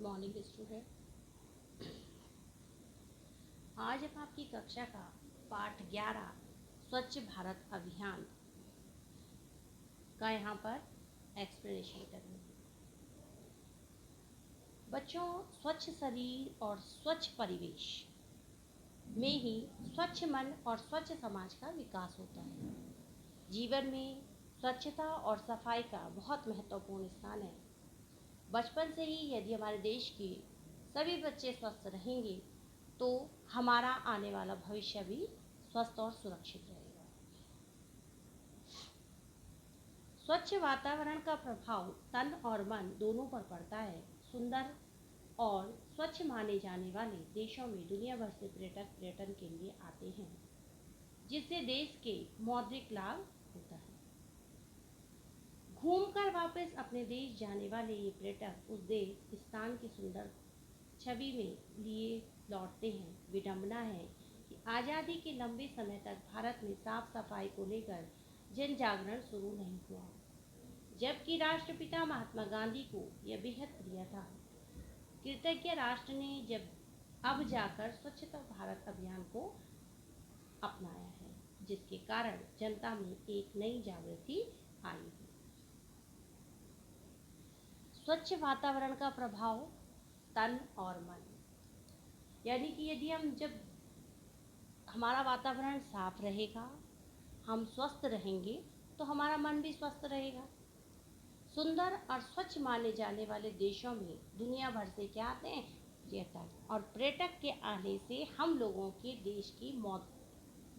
Morning student. आज हम आपकी कक्षा का पाठ 11 स्वच्छ भारत अभियान का यहाँ पर एक्सप्लेनेशन करेंगे। बच्चों, स्वच्छ शरीर और स्वच्छ परिवेश में ही स्वच्छ मन और स्वच्छ समाज का विकास होता है। जीवन में स्वच्छता और सफाई का बहुत महत्वपूर्ण स्थान है। बचपन से ही यदि हमारे देश के सभी बच्चे स्वस्थ रहेंगे तो हमारा आने वाला भविष्य भी स्वस्थ और सुरक्षित रहेगा। स्वच्छ वातावरण का प्रभाव तन और मन दोनों पर पड़ता है। सुंदर और स्वच्छ माने जाने वाले देशों में दुनिया भर से पर्यटक पर्यटन के लिए आते हैं, जिससे देश के मौद्रिक लाभ होता है। घूमकर वापस अपने देश जाने वाले ये पर्यटक उस देश स्थान की सुंदर छवि में लिए लौटते हैं। विडंबना है कि आज़ादी के लंबे समय तक भारत में साफ सफाई को लेकर जन जागरण शुरू नहीं हुआ, जबकि राष्ट्रपिता महात्मा गांधी को यह बेहद प्रिय था। कृतज्ञ राष्ट्र ने जब अब जाकर स्वच्छता भारत अभियान को अपनाया है, जिसके कारण जनता में एक नई जागृति आई है। स्वच्छ वातावरण का प्रभाव तन और मन, यानी कि यदि जब हमारा वातावरण साफ रहेगा, हम स्वस्थ रहेंगे तो हमारा मन भी स्वस्थ रहेगा। सुंदर और स्वच्छ माने जाने वाले देशों में दुनिया भर से क्या आते हैं? पर्यटक। और पर्यटक के आने से हम लोगों के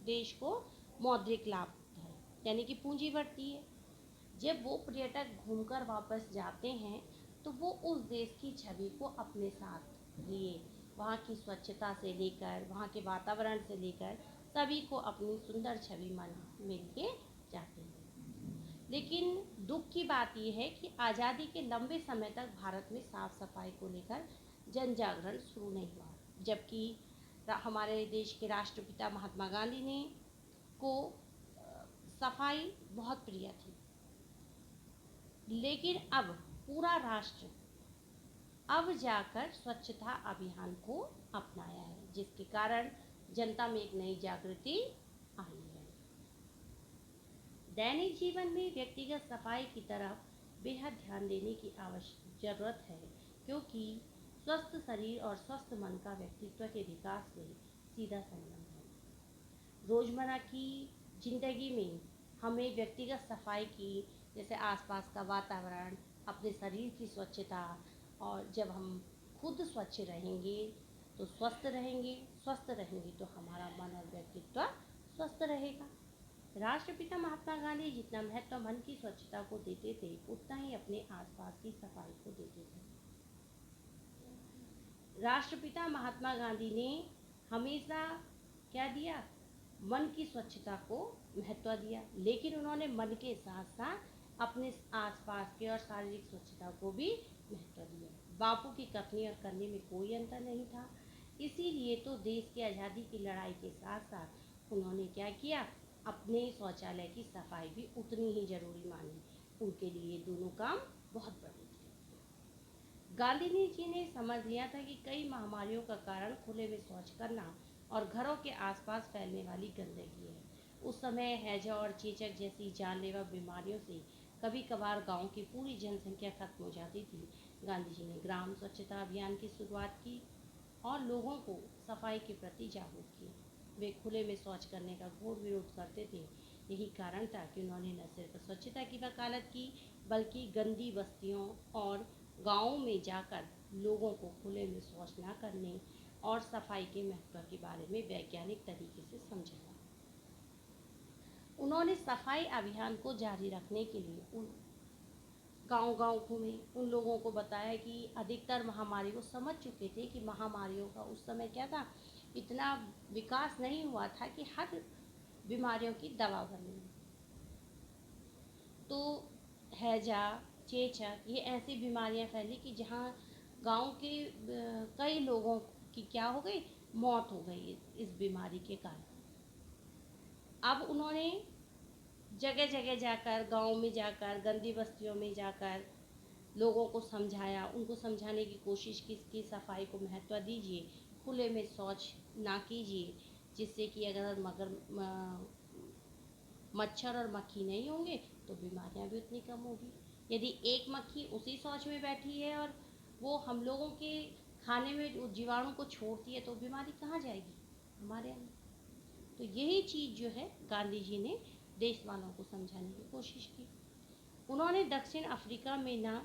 देश को मौद्रिक लाभ है, यानी कि पूंजी बढ़ती है। जब वो पर्यटक घूमकर वापस जाते हैं तो वो उस देश की छवि को अपने साथ लिए, वहाँ की स्वच्छता से लेकर वहाँ के वातावरण से लेकर सभी को अपनी सुंदर छवि मन मिल के जाते हैं। लेकिन दुख की बात यह है कि आज़ादी के लंबे समय तक भारत में साफ सफाई को लेकर जन जागरण शुरू नहीं हुआ, जबकि हमारे देश के राष्ट्रपिता महात्मा गांधी ने को सफाई बहुत प्रिय थी। लेकिन अब पूरा राष्ट्र अब जाकर स्वच्छता अभियान को अपनाया है, जिसके कारण जनता में एक नई जागृति आई है। दैनिक जीवन में व्यक्तिगत सफाई की तरफ बेहद ध्यान देने की आवश्यक जरूरत है, क्योंकि स्वस्थ शरीर और स्वस्थ मन का व्यक्तित्व के विकास से सीधा संबंध है। रोजमर्रा की जिंदगी में हमें व्यक्तिगत सफाई की, जैसे आसपास का वातावरण, अपने शरीर की स्वच्छता, और जब हम खुद स्वच्छ रहेंगे तो स्वस्थ रहेंगे, स्वस्थ रहेंगे तो हमारा मन और व्यक्तित्व स्वस्थ रहेगा। राष्ट्रपिता महात्मा गांधी जितना महत्व मन की स्वच्छता को देते थे, उतना ही अपने आसपास की सफाई को देते थे। राष्ट्रपिता महात्मा गांधी ने हमेशा क्या दिया? मन की स्वच्छता को महत्व दिया, लेकिन उन्होंने मन के साथ साथ अपने आसपास के और शारीरिक स्वच्छता को भी महत्व दिया। बापू की कथनी और करने में कोई अंतर नहीं था। इसीलिए तो देश की आज़ादी की लड़ाई के साथ साथ उन्होंने क्या किया? अपने शौचालय की सफाई भी उतनी ही जरूरी मानी। उनके लिए दोनों काम बहुत बड़े थे। गांधी जी ने समझ लिया था कि कई महामारियों का कारण खुले में शौच करना और घरों के आसपास फैलने वाली गंदगी है। उस समय हैजा और चेचक जैसी जानलेवा बीमारियों से कभी कभार गांव की पूरी जनसंख्या खत्म हो जाती थी। गांधी जी ने ग्राम स्वच्छता अभियान की शुरुआत की और लोगों को सफाई के प्रति जागरूक किया। वे खुले में शौच करने का घोर विरोध करते थे। यही कारण था कि उन्होंने न सिर्फ स्वच्छता की वकालत की, बल्कि गंदी बस्तियों और गाँवों में जाकर लोगों को खुले में शौच न करने और सफाई के महत्व के बारे में वैज्ञानिक तरीके से समझाया। उन्होंने सफाई अभियान को जारी रखने के लिए उन गांव-गांव घूमे, उन लोगों को बताया कि अधिकतर महामारी को समझ चुके थे कि महामारियों का उस समय क्या था, इतना विकास नहीं हुआ था कि हर बीमारियों की दवा बनी। तो हैजा, चेचक, ये ऐसी बीमारियां फैली कि जहाँ गांव के कई लोगों की क्या हो गई? मौत हो गई इस बीमारी के कारण। अब उन्होंने जगह जगह जाकर, गांव में जाकर, गंदी बस्तियों में जाकर लोगों को समझाया, उनको समझाने की कोशिश की कि सफाई को महत्व दीजिए, खुले में शौच ना कीजिए, जिससे कि अगर मच्छर और मक्खी नहीं होंगे तो बीमारियां भी उतनी कम होगी। यदि एक मक्खी उसी शौच में बैठी है और वो हम लोगों के खाने में उस जीवाणु को छोड़ती है तो बीमारी कहाँ जाएगी, हमारे अंदर। तो यही चीज़ जो है गांधी जी ने देश वालों को समझाने की कोशिश की। उन्होंने दक्षिण अफ्रीका में ना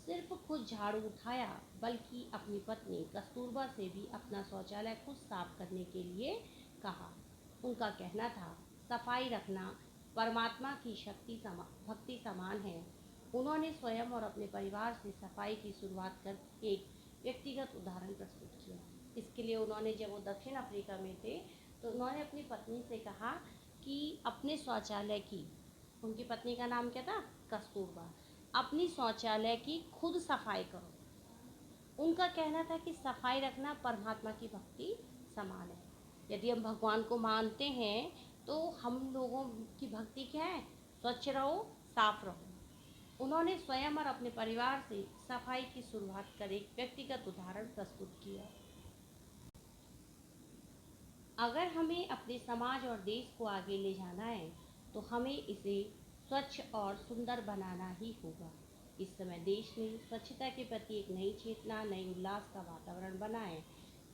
सिर्फ खुद झाड़ू उठाया बल्कि अपनी पत्नी कस्तूरबा से भी अपना शौचालय खुद साफ करने के लिए कहा। उनका कहना था सफाई रखना परमात्मा की भक्ति समान है। उन्होंने स्वयं और अपने परिवार से सफाई की शुरुआत कर एक व्यक्तिगत उदाहरण प्रस्तुत किया। इसके लिए उन्होंने, जब वो दक्षिण अफ्रीका में थे, तो उन्होंने अपनी पत्नी से कहा कि अपने शौचालय की, उनकी पत्नी का नाम क्या था, कस्तूरबा, अपनी शौचालय की खुद सफाई करो। उनका कहना था कि सफाई रखना परमात्मा की भक्ति समान है। यदि हम भगवान को मानते हैं तो हम लोगों की भक्ति क्या है, स्वच्छ रहो, साफ रहो। उन्होंने स्वयं और अपने परिवार से सफाई की शुरुआत कर एक व्यक्तिगत उदाहरण प्रस्तुत किया। अगर हमें अपने समाज और देश को आगे ले जाना है तो हमें इसे स्वच्छ और सुंदर बनाना ही होगा। इस समय देश में स्वच्छता के प्रति एक नई चेतना, नई उल्लास का वातावरण बना है।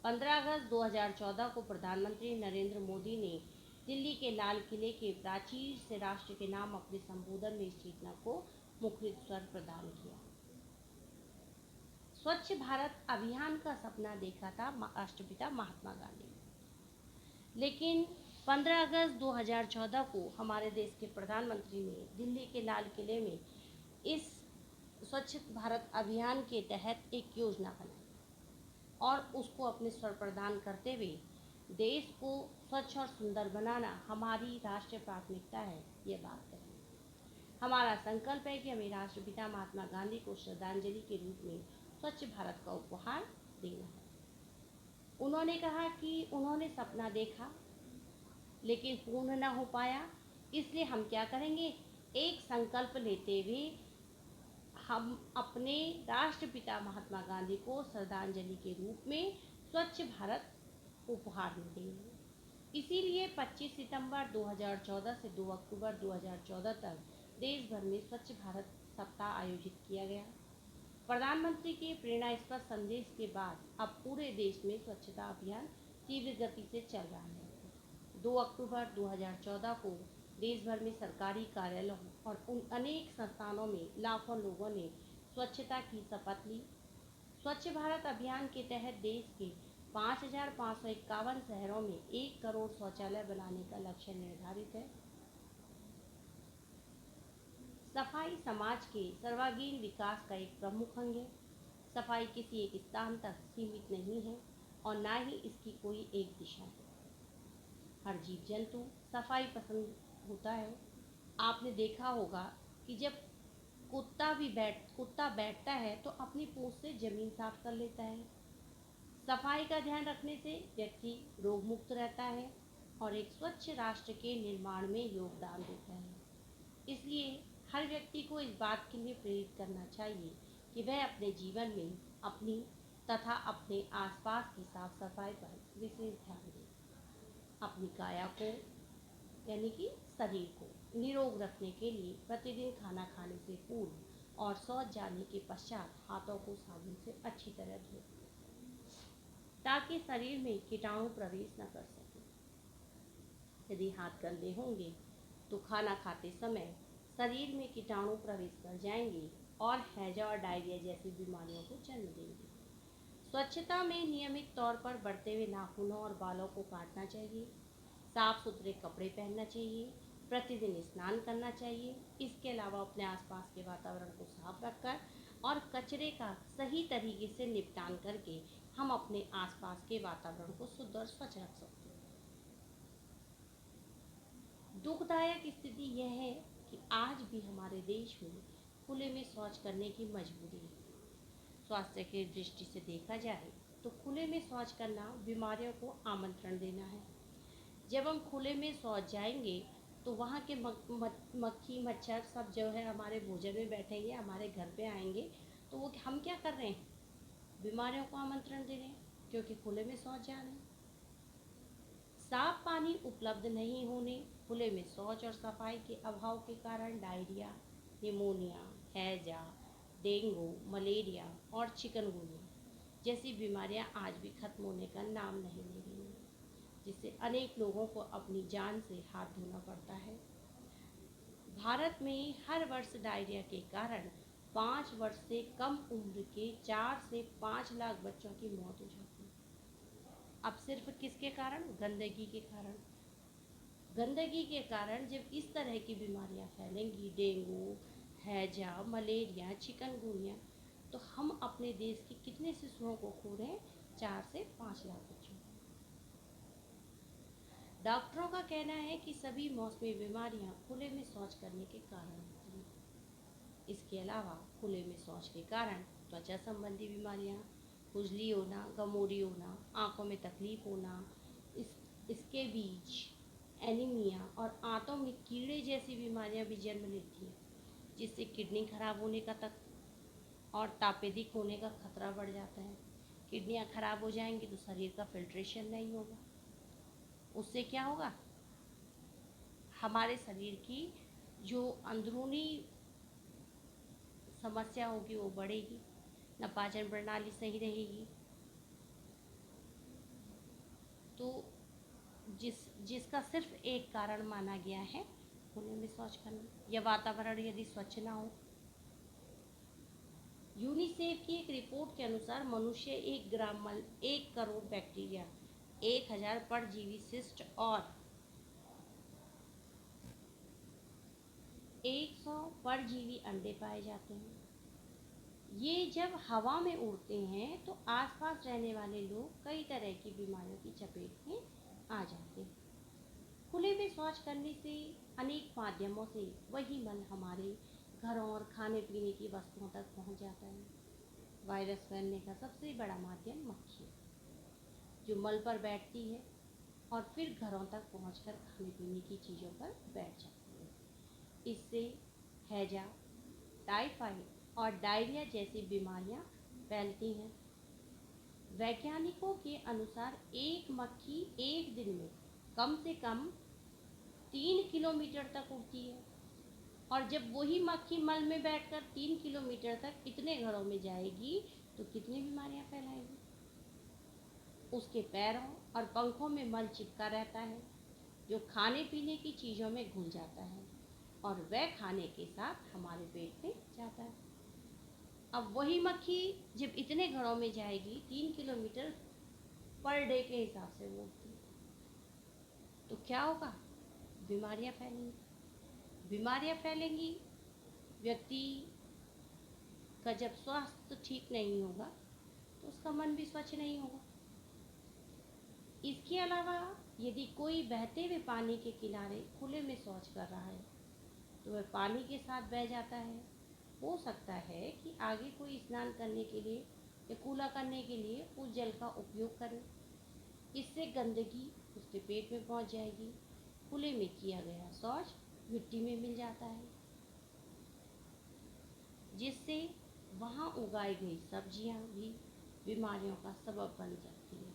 15 अगस्त 2014 को प्रधानमंत्री नरेंद्र मोदी ने दिल्ली के लाल किले के प्राचीर से राष्ट्र के नाम अपने संबोधन में इस चेतना को मुखरित स्वर प्रदान किया। स्वच्छ भारत अभियान का सपना देखा था राष्ट्रपिता महात्मा गांधी ने। लेकिन 15 अगस्त 2014 को हमारे देश के प्रधानमंत्री ने दिल्ली के लाल किले में इस स्वच्छ भारत अभियान के तहत एक योजना बनाई और उसको अपने स्वर प्रदान करते हुए देश को स्वच्छ और सुंदर बनाना हमारी राष्ट्रीय प्राथमिकता है, ये बात करेंगे। हमारा संकल्प है कि हमें राष्ट्रपिता महात्मा गांधी को श्रद्धांजलि के रूप में स्वच्छ भारत का उपहार देना है। उन्होंने कहा कि उन्होंने सपना देखा लेकिन पूर्ण न हो पाया, इसलिए हम क्या करेंगे, एक संकल्प लेते हुए हम अपने राष्ट्रपिता महात्मा गांधी को श्रद्धांजलि के रूप में स्वच्छ भारत उपहार में देंगे। इसीलिए 25 सितंबर 2014 से 2 अक्टूबर 2014 तक देश भर में स्वच्छ भारत सप्ताह आयोजित किया गया। प्रधानमंत्री के प्रेरणास्पद संदेश के बाद अब पूरे देश में स्वच्छता अभियान तीव्र गति से चल रहा है। 2 अक्टूबर 2014 को देश भर में सरकारी कार्यालयों और उन अनेक संस्थानों में लाखों लोगों ने स्वच्छता की शपथ ली। स्वच्छ भारत अभियान के तहत देश के 5,551 शहरों में 1 करोड़ शौचालय बनाने का लक्ष्य निर्धारित है। सफाई समाज के सर्वांगीण विकास का एक प्रमुख अंग है। सफाई किसी एक स्थान तक सीमित नहीं है और ना ही इसकी कोई एक दिशा है। हर जीव जंतु सफाई पसंद होता है। आपने देखा होगा कि जब कुत्ता बैठता है तो अपनी पूंछ से जमीन साफ कर लेता है। सफाई का ध्यान रखने से व्यक्ति रोग मुक्त रहता है और एक स्वच्छ राष्ट्र के निर्माण में योगदान देता है। इसलिए हर व्यक्ति को इस बात के लिए प्रेरित करना चाहिए कि वह अपने जीवन में अपनी तथा अपने आसपास की साफ सफाई पर विशेष ध्यान दे। अपनी काया को, यानी कि शरीर को निरोग रखने के लिए प्रतिदिन खाना खाने से पूर्व और शौच जाने के पश्चात हाथों को साबुन से अच्छी तरह धोएं ताकि शरीर में कीटाणु प्रवेश न कर सके। यदि हाथ गंदे होंगे तो खाना खाते समय शरीर में कीटाणु प्रवेश कर जाएंगे और हैजा और डायरिया जैसी बीमारियों को जन्म देंगे। स्वच्छता में नियमित तौर पर बढ़ते हुए नाखूनों और बालों को काटना चाहिए। साफ सुथरे कपड़े पहनना चाहिए। प्रतिदिन स्नान करना चाहिए। इसके अलावा अपने आसपास के वातावरण को साफ रखकर और कचरे का सही तरीके से निपटान करके हम अपने आसपास के वातावरण को शुद्ध और स्वच्छ रख सकते हैं। दुखदायक स्थिति यह है कि आज भी हमारे देश में खुले में शौच करने की मजबूरी है। स्वास्थ्य की दृष्टि से देखा जाए तो खुले में शौच करना बीमारियों को आमंत्रण देना है। जब हम खुले में शौच जाएंगे तो वहाँ के मक्खी मच्छर सब जो है हमारे भोजन में बैठेंगे, हमारे घर पे आएंगे, तो वो हम क्या कर रहे हैं, बीमारियों को आमंत्रण दे रहे हैं, क्योंकि खुले में शौच जा रहे हैं। साफ पानी उपलब्ध नहीं होने, खुले में शौच और सफाई के अभाव के कारण डायरिया, निमोनिया, हैजा, डेंगू, मलेरिया और चिकनगुनिया जैसी बीमारियां आज भी खत्म होने का नाम नहीं ले रही हैं, जिससे अनेक लोगों को अपनी जान से हाथ धोना पड़ता है। भारत में हर वर्ष डायरिया के कारण 5 वर्ष से कम उम्र के 4 से 5 लाख बच्चों की मौत हो जाती है। अब सिर्फ किसके कारण? गंदगी के कारण। गंदगी के कारण जब इस तरह की बीमारियां फैलेंगी, डेंगू, हैजा, मलेरिया, चिकनगुनिया, तो हम अपने देश के कितने शिशुओं को खो रहे हैं? 4 से 5 लाख बच्चों। डॉक्टरों का कहना है कि सभी मौसमी बीमारियां खुले में शौच करने के कारण होती हैं। इसके अलावा खुले में शौच के कारण त्वचा संबंधी बीमारियां, खुजली होना, गमोरी होना, आंखों में तकलीफ होना, इसके बीच एनीमिया और आंतों में कीड़े जैसी बीमारियां भी जन्म लेती हैं, जिससे किडनी खराब होने का तक और तापेदिक होने का खतरा बढ़ जाता है। किडनियां खराब हो जाएंगी तो शरीर का फिल्ट्रेशन नहीं होगा, उससे क्या होगा, हमारे शरीर की जो अंदरूनी समस्या होगी वो बढ़ेगी, न पाचन प्रणाली सही रहेगी। तो जिसका सिर्फ एक कारण माना गया है खुले में शौच करना, या वातावरण यदि स्वच्छ ना हो। यूनिसेफ की एक रिपोर्ट के अनुसार मनुष्य 1 ग्राम मल 1 करोड़ बैक्टीरिया, 1000 परजीवी शिष्ट और 100 परजीवी अंडे पाए जाते हैं। ये जब हवा में उड़ते हैं तो आसपास रहने वाले लोग कई तरह की बीमारियों की चपेट में आ जाते हैं। खुले में शौच करने से अनेक माध्यमों से वही मल हमारे घरों और खाने पीने की वस्तुओं तक पहुंच जाता है। वायरस फैलने का सबसे बड़ा माध्यम मक्खी है, जो मल पर बैठती है और फिर घरों तक पहुंचकर खाने पीने की चीज़ों पर बैठ जाती है। इससे हैजा, टाइफाइड और डायरिया जैसी बीमारियां फैलती हैं। वैज्ञानिकों के अनुसार एक मक्खी एक दिन में कम से कम 3 किलोमीटर तक उड़ती है, और जब वही मक्खी मल में बैठकर 3 किलोमीटर तक इतने घरों में जाएगी तो कितनी बीमारियां फैलाएगी। उसके पैरों और पंखों में मल चिपका रहता है, जो खाने पीने की चीज़ों में घुल जाता है और वह खाने के साथ हमारे पेट में जाता है। अब वही मक्खी जब इतने घरों में जाएगी, 3 किलोमीटर पर डे के हिसाब से वो उड़ती है, तो क्या होगा, बीमारियां फैलेंगी। बीमारियां फैलेंगी, व्यक्ति का जब स्वास्थ्य ठीक नहीं होगा तो उसका मन भी स्वच्छ नहीं होगा। इसके अलावा यदि कोई बहते हुए पानी के किनारे खुले में शौच कर रहा है तो वह पानी के साथ बह जाता है। हो सकता है कि आगे कोई स्नान करने के लिए या कूला करने के लिए उस जल का उपयोग करे, इससे गंदगी उसके पेट में पहुंच जाएगी। खुले में किया गया शौच मिट्टी में मिल जाता है, जिससे वहाँ उगाई गई सब्जियाँ भी बीमारियों का सबब बन जाती है।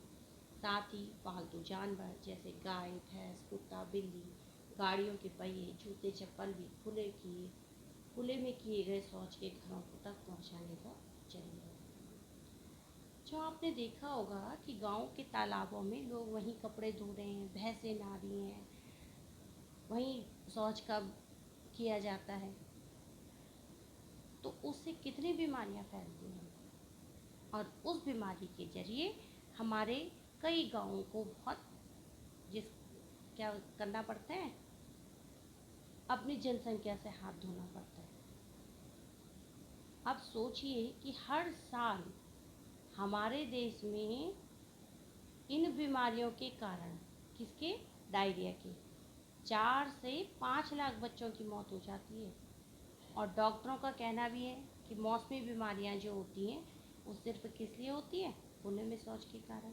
साथ ही पालतू जानवर जैसे गाय, भैंस, कुत्ता, बिल्ली, गाड़ियों के पहिए, जूते, चप्पल भी खुले में किए गए शौच के घरों तक पहुंचाने का चलन है। जो आपने देखा होगा कि गांव के तालाबों में लोग वहीं कपड़े धो रहे हैं, भैंसें नहा रही हैं, वहीं शौच का किया जाता है, तो उससे कितनी बीमारियां फैलती हैं, और उस बीमारी के जरिए हमारे कई गांवों को बहुत क्या करना पड़ता है, अपनी जनसंख्या से हाथ धोना पड़ता है। अब सोचिए कि हर साल हमारे देश में इन बीमारियों के कारण, किसके, डायरिया के, 4 से 5 लाख बच्चों की मौत हो जाती है। और डॉक्टरों का कहना भी है कि मौसमी बीमारियां जो होती हैं वो सिर्फ किस लिए होती है, खुले में शौच के कारण।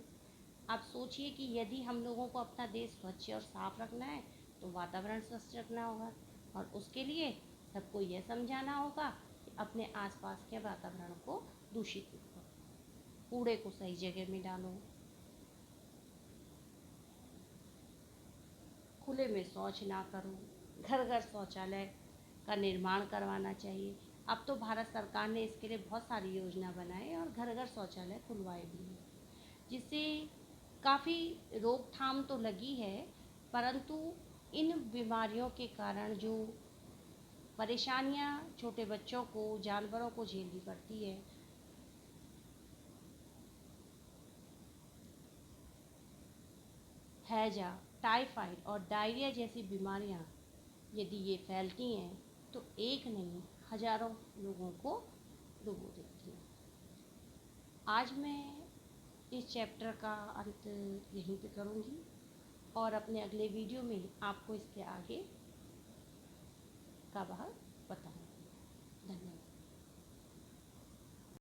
आप सोचिए कि यदि हम लोगों को अपना देश स्वच्छ और साफ रखना है तो वातावरण स्वच्छ रखना होगा, और उसके लिए सबको यह समझाना होगा कि अपने आसपास के वातावरण को दूषित न करो, कूड़े को सही जगह में डालो, खुले में शौच ना करो, घर घर शौचालय का निर्माण करवाना चाहिए। अब तो भारत सरकार ने इसके लिए बहुत सारी योजना बनाए और घर घर शौचालय खुलवाए भी हैं, जिससे काफ़ी रोकथाम तो लगी है, परंतु इन बीमारियों के कारण जो परेशानियां छोटे बच्चों को, जानवरों को झेलनी पड़ती है, हैजा, टाइफाइड और डायरिया जैसी बीमारियां यदि ये फैलती हैं तो एक नहीं हजारों लोगों को डुबो देती हैं। आज मैं इस चैप्टर का अंत यहीं पे करूँगी, और अपने अगले वीडियो में आपको इसके आगे का भाग